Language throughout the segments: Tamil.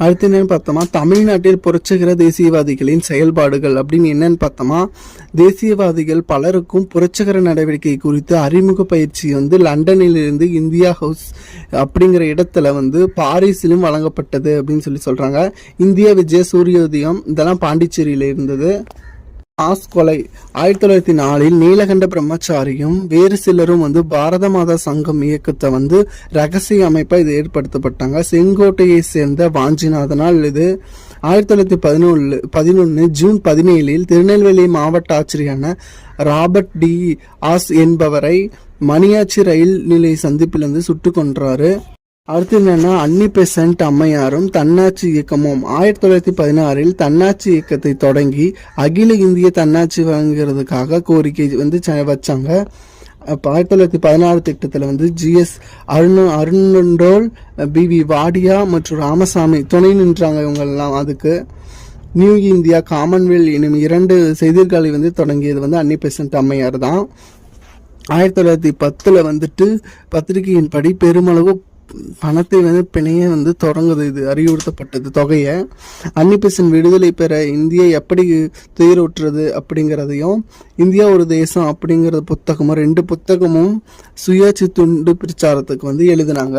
அடுத்து என்னன்னு பார்த்தோமா, தமிழ்நாட்டில் புரட்சிகர தேசியவாதிகளின் செயல்பாடுகள் அப்படின்னு என்னன்னு பார்த்தோமா, தேசியவாதிகள் பலருக்கும் புரட்சிகர நடவடிக்கை குறித்து அறிமுக பயிற்சி வந்து லண்டனிலிருந்து இந்தியா ஹவுஸ் அப்படிங்கிற இடத்துல வந்து பாரிஸிலும் வழங்கப்பட்டது அப்படின்னு சொல்றாங்க. இந்திய விஜய சூரியோதயம் இதெல்லாம் பாண்டிச்சேரியில இருந்தது. கொலை 1904 நீலகண்ட பிரம்மச்சாரியும் வேறு சிலரும் வந்து பாரத மாதா சங்கம் இயக்கத்தை வந்து ரகசிய அமைப்பா இது ஏற்படுத்தப்பட்டாங்க. செங்கோட்டையை சேர்ந்த வாஞ்சிநாதனால் இது 1911 ஜூன் 17 திருநெல்வேலி மாவட்ட ஆட்சியரான ராபர்ட் டி ஆஸ் என்பவரை மணியாச்சி ரயில் நிலைய சந்திப்பிலிருந்து சுட்டு கொன்றாரு. அடுத்து என்னன்னா, அன்னி பெசன்ட் அம்மையாரும் தன்னாட்சி இயக்கமும் 1916 தன்னாட்சி இயக்கத்தை தொடங்கி அகில இந்திய தன்னாட்சி வழங்குறதுக்காக கோரிக்கை வந்து வச்சாங்க. இப்போ 1916 திட்டத்தில் வந்து ஜிஎஸ் அருணண்டோல், பிவி வாடியா மற்றும் ராமசாமி துணை நின்றாங்க. இவங்கெல்லாம் அதுக்கு நியூ இந்தியா காமன்வெல்த் எனும் 2 செய்திகளை வந்து தொடங்கியது வந்து அன்னி பெசன்ட் அம்மையார் தான். 1910 வந்துட்டு பத்திரிகையின்படி பெருமளவு பணத்தை வந்து பிணைய வந்து தொடங்குது. இது அறிவுறுத்தப்பட்டது தொகையை. அன்னி பெசன்ட் விடுதலை பெற இந்தியா எப்படி துயருற்றது அப்படிங்கிறதையும், இந்தியா ஒரு தேசம் அப்படிங்கிற புத்தகமும் 2 புத்தகமும் சுயாட்சி துண்டு பிரச்சாரத்துக்கு வந்து எழுதினாங்க.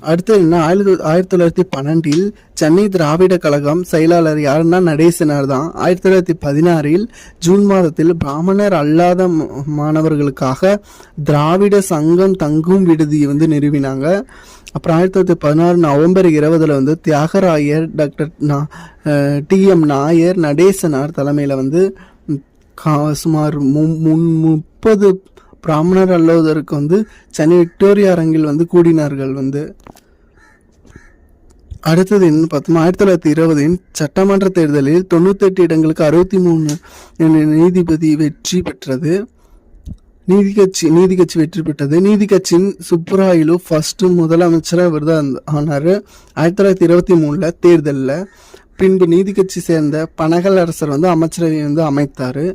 அடுத்து என்ன, 1912 சென்னை திராவிட கழகம் செயலாளர் யாருன்னா நடேசனார் தான். 1916 ஜூன் மாதத்தில் பிராமணர் அல்லாத மாணவர்களுக்காக திராவிட சங்கம் தங்கும் விடுதியை வந்து நிறுவினாங்க. அப்புறம் 1916 நவம்பர் 20 வந்து தியாகராயர், டாக்டர் TM நாயர், நடேசனார் தலைமையில் வந்து சுமார் 30 பிராமணர் அல்லாதவருக்கு வந்து சென்னை விக்டோரியா அரங்கில் வந்து கூடினார்கள் வந்து. அடுத்தது என்ன பார்த்தோம்னா, 1920 சட்டமன்ற தேர்தலில் 98 இடங்களுக்கு 63 நீதிபதி வெற்றி பெற்றது. நீதி கட்சி வெற்றி பெற்றது. நீதி கட்சியின் சுப்புராயலு ஃபர்ஸ்ட் முதலமைச்சராக விருது ஆனார் 1923 தேர்தலில். பின்பு நீதி கட்சி சேர்ந்த பனகல் அரசர் வந்து அமைச்சரவை வந்து அமைத்தார்.